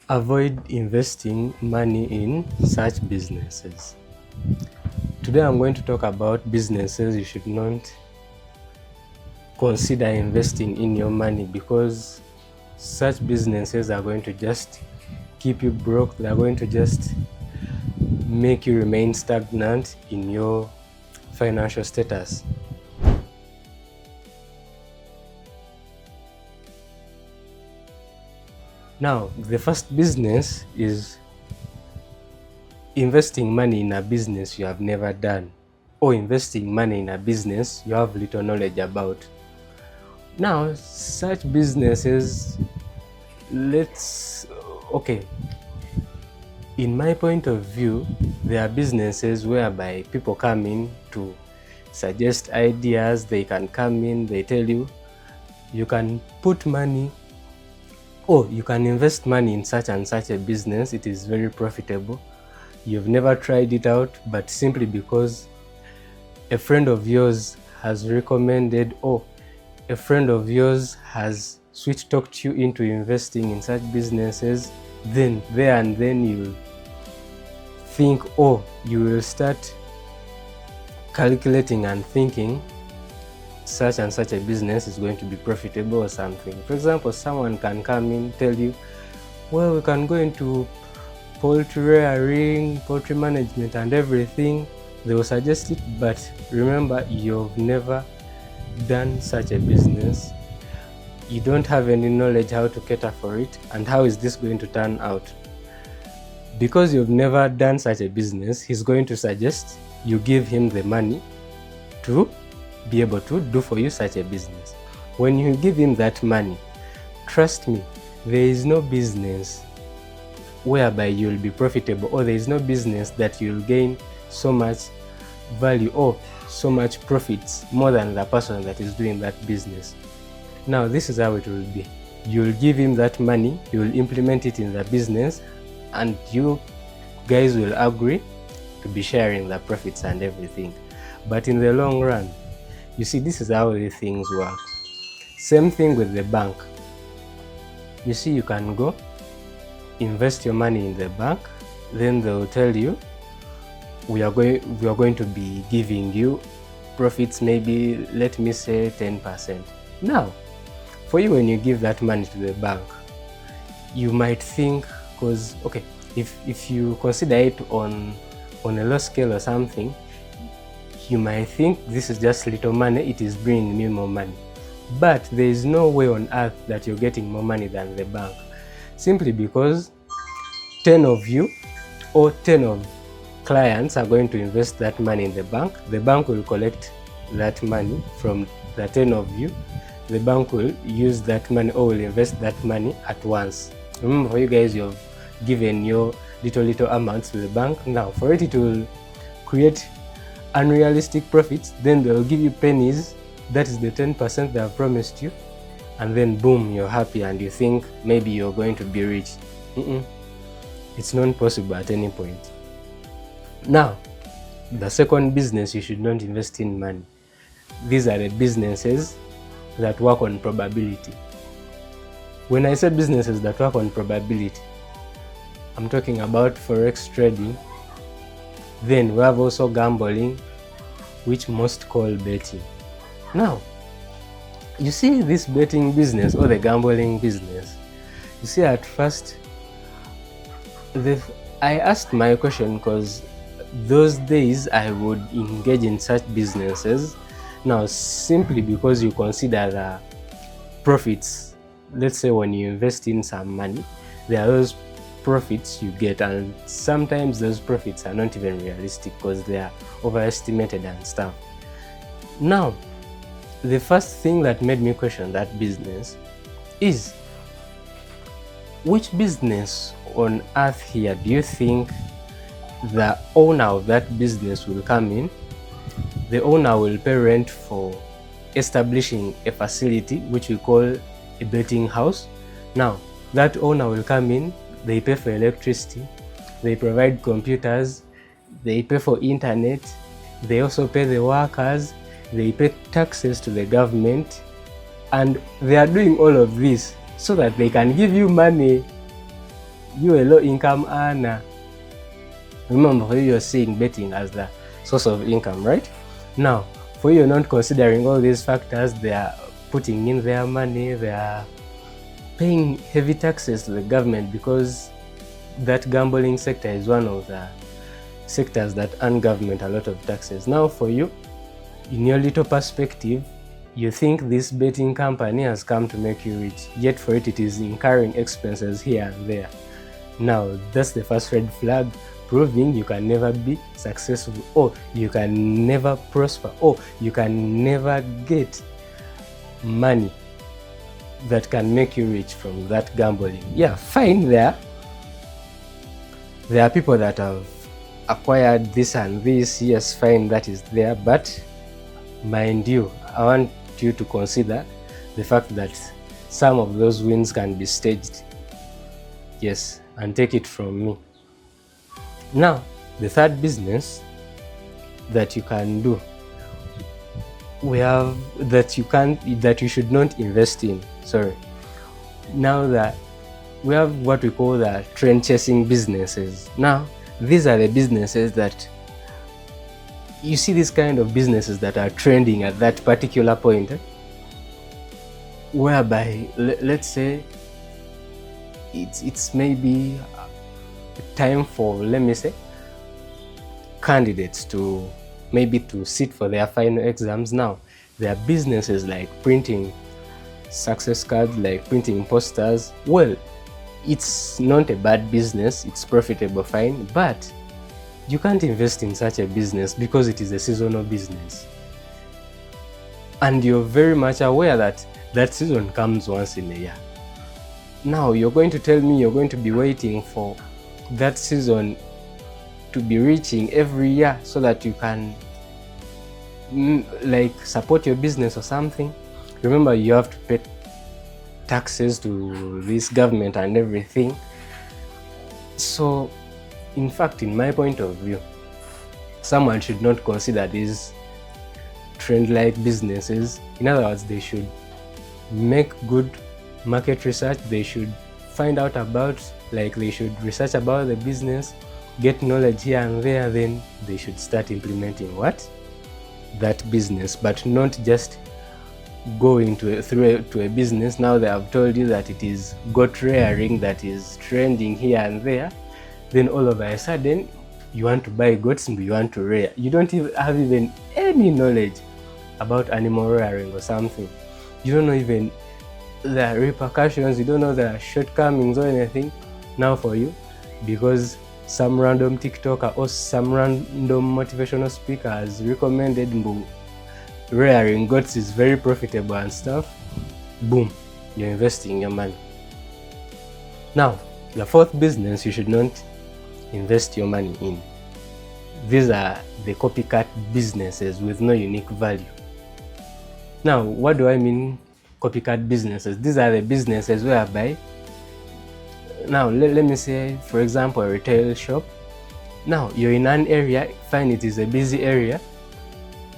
Avoid investing money in such businesses. Today I'm going to talk about businesses you should not consider investing in your money, because such businesses are going to just keep you broke. They're going to just make you remain stagnant in your financial status. Now, the first business is investing money in a business you have never done, or investing money in a business you have little knowledge about. Now, such businesses, okay, in my point of view, there are businesses whereby people come in to suggest ideas. They can come in, they tell you, you can put money, or you can invest money in such and such a business. It is very profitable. You've never tried it out, but simply because a friend of yours has recommended, or a friend of yours has sweet talked you into investing in such businesses, then there and then you think, you will start calculating and thinking such and such a business is going to be profitable or something. For example, someone can come in, tell you, well, we can go into poultry rearing, poultry management and everything. They will suggest it, but remember, you've never done such a business. You don't have any knowledge how to cater for it, and how is this going to turn out? Because you've never done such a business, he's going to suggest you give him the money to be able to do for you such a business. When you give him that money, trust me, there is no business whereby you'll be profitable, or there is no business that you'll gain so much value or so much profits more than the person that is doing that business. Now, this is how it will be. You'll give him that money, he will implement it in the business, and you guys will agree to be sharing the profits and everything. But in the long run, you see, this is how the things work. Same thing with the bank. You see, you can go invest your money in the bank, then they'll tell you, we are going to be giving you profits, maybe let me say 10%. Now, for you, when you give that money to the bank, you might think, because if you consider it on a low scale or something, you might think this is just little money, it is bringing me more money. But there is no way on earth that you're getting more money than the bank, simply because 10 of you or 10 of clients are going to invest that money in the bank. The bank will collect that money from the 10 of you. The bank will use that money, or will invest that money at once. Remember, for you guys, you've given your little amounts to the bank. Now, for it will create unrealistic profits, then they'll give you pennies. That is the 10% they have promised you, and then boom, you're happy and you think maybe you're going to be rich. It's not possible at any point. Now, the second business you should not invest in money. These are the businesses that work on probability. When I say businesses that work on probability, I'm talking about forex trading. Then we have also gambling, which most call betting. Now, you see this betting business or the gambling business, you see, at first, I asked my question because those days I would engage in such businesses. Now, simply because you consider the profits, let's say when you invest in some money, there are those profits you get, and sometimes those profits are not even realistic because they are overestimated and stuff. Now, the first thing that made me question that business is, which business on earth here do you think the owner of that business will come in? The owner will pay rent for establishing a facility which we call a betting house. Now, that owner will come in, they pay for electricity, they provide computers, they pay for internet, they also pay the workers, they pay taxes to the government, and they are doing all of this so that they can give you money. you a low income earner. Remember, for you, you're seeing betting as the source of income, right? Now, for you, not considering all these factors, they are putting in their money, they are paying heavy taxes to the government, because that gambling sector is one of the sectors that earn government a lot of taxes. Now, for you, in your little perspective, you think this betting company has come to make you rich, yet for it is incurring expenses here and there. Now, that's the first red flag, proving you can never be successful, or you can never prosper, or you can never get money that can make you rich from that gambling. Yeah, fine, there are people that have acquired this and this, yes, fine, that is there, but mind you, I want you to consider the fact that some of those wins can be staged. Yes, and take it from me. Now, the third business that you can do, we have that you should not invest in. Sorry. Now that we have what we call the trend chasing businesses. Now, these are the businesses that you see, these kind of businesses that are trending at that particular point, whereby let's say it's maybe time for, let me say, candidates to sit for their final exams. Now, there are businesses like printing success cards, like printing posters. Well, it's not a bad business, it's profitable, fine, but you can't invest in such a business because it is a seasonal business. And you're very much aware that that season comes once in a year. Now, you're going to tell me you're going to be waiting for that season to be reaching every year so that you can like support your business or something. Remember, you have to pay taxes to this government and everything. So, in fact, in my point of view, someone should not consider these trend-like businesses. In other words, they should make good market research. They should find out about, like, they should research about the business, get knowledge here and there, then they should start implementing that business, but not just go into a business. Now they have told you that it is goat rearing that is trending here and there, then all of a sudden you want to buy goats and you want to rear. You don't even have any knowledge about animal rearing or something. You don't know even the repercussions, you don't know the shortcomings or anything. Now for you, because some random TikToker or some random motivational speaker has recommended rearing goats is very profitable and stuff, boom, you're investing your money. Now, the fourth business you should not invest your money in. These are the copycat businesses with no unique value. Now, what do I mean copycat businesses? These are the businesses whereby, now let me say, for example, a retail shop. Now, you're in an area, fine, it is a busy area.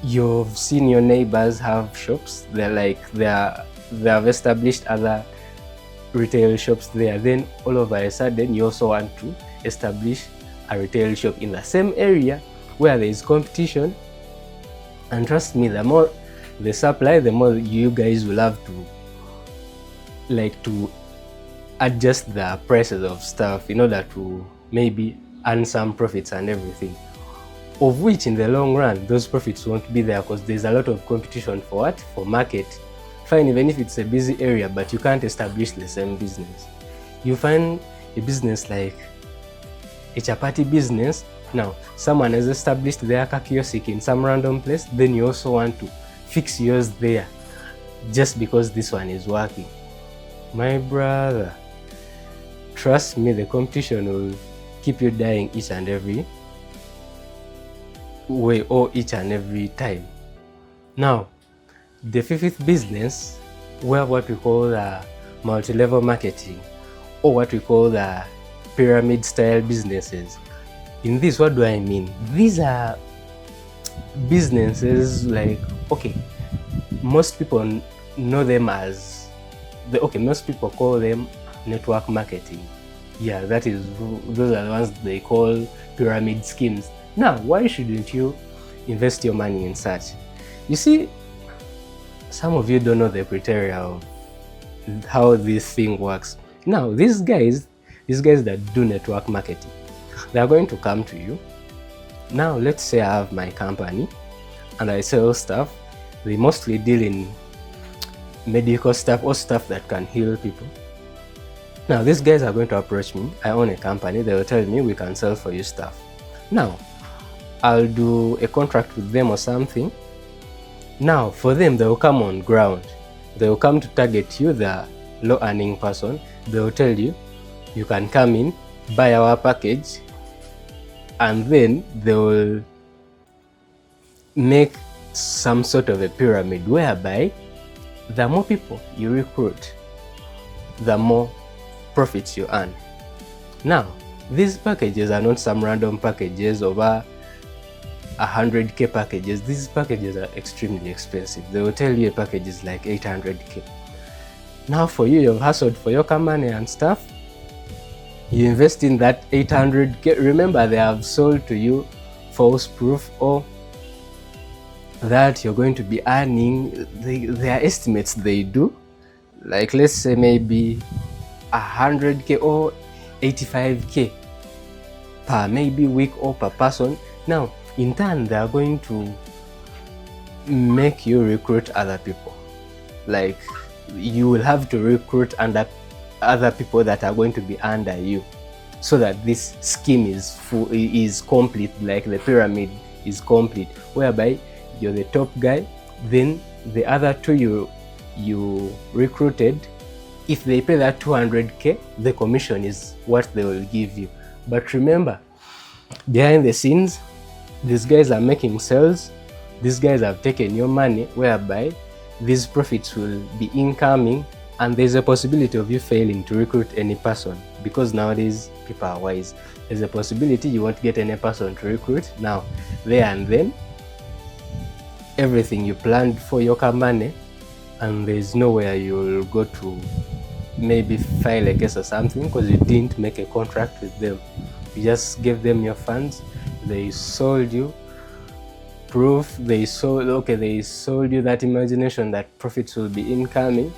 You've seen your neighbors have shops. They have established other retail shops there. Then all of a sudden, you also want to establish a retail shop in the same area where there is competition. And trust me, the more the supply, the more you guys will have to adjust the prices of stuff in order to maybe earn some profits and everything, of which in the long run those profits won't be there because there's a lot of competition for market. Fine, even if it's a busy area, but you can't establish the same business. You find a business like a chapati business. Now, someone has established their kiosk in some random place, then you also want to fix yours there just because this one is working. My brother, trust me, the competition will keep you dying each and every way or each and every time. Now, the fifth business, where what we call the multi-level marketing, or what we call the pyramid style businesses. In this, what do I mean? These are businesses like, okay, most people know them as most people call them network marketing. Yeah, those are the ones they call pyramid schemes. Now, why shouldn't you invest your money in such? You see, some of you don't know the criteria of how this thing works. Now, these guys that do network marketing, they are going to come to you. Now, let's say I have my company and I sell stuff. They mostly deal in medical stuff or stuff that can heal people. Now, these guys are going to approach me. I own a company. They will tell me, we can sell for you stuff. Now, I'll do a contract with them or something. Now, for them, they will come on ground. They will come to target you, the low earning person. They will tell you, you can come in, buy our package, and then they will make some sort of a pyramid whereby the more people you recruit, the more profits you earn. Now, these packages are not some random packages over 100k packages. These packages are extremely expensive. They will tell you a package is like 800k. Now for you, you've hustled for your company and stuff. You invest in that 800k. Remember, they have sold to you false proof or that you're going to be earning. Their estimates they do, like let's say maybe 100k or 85k per maybe week or per person. Now, in turn, they are going to make you recruit other people. Like, you will have to recruit under other people that are going to be under you, so that this scheme is complete, like the pyramid is complete, whereby you're the top guy, then the other two you recruited, if they pay that 200k, the commission is what they will give you. But remember, behind the scenes, these guys are making sales. These guys have taken your money, whereby these profits will be incoming, and there's a possibility of you failing to recruit any person, because nowadays people are wise. There's a possibility you won't get any person to recruit. Now, there and then, everything you planned for your company, and there's nowhere you'll go to maybe file a case or something, because you didn't make a contract with them. You just gave them your funds. They sold you proof. They sold you that imagination that profits will be incoming,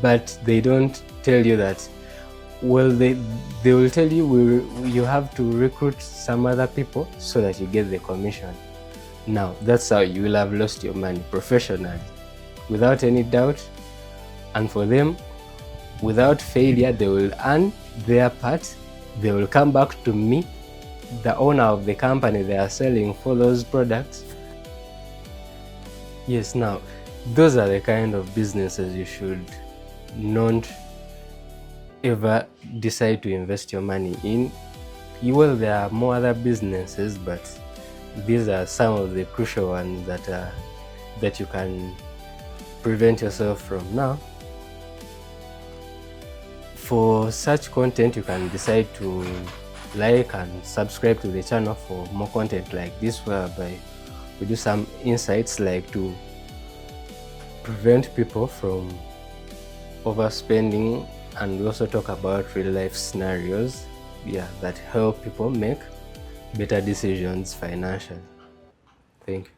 but they don't tell you that. Well, they will tell you you have to recruit some other people so that you get the commission. Now, that's how you will have lost your money professionally, without any doubt. And for them, without failure, they will earn their part. They will come back to me, the owner of the company they are selling for those products. Yes, now, those are the kind of businesses you should not ever decide to invest your money in. Well, there are more other businesses, but these are some of the crucial ones that you can prevent yourself from. Now, for such content, you can decide to like and subscribe to the channel for more content like this, whereby we do some insights like to prevent people from overspending, and we also talk about real life scenarios, that help people make better decisions financially. Thank you.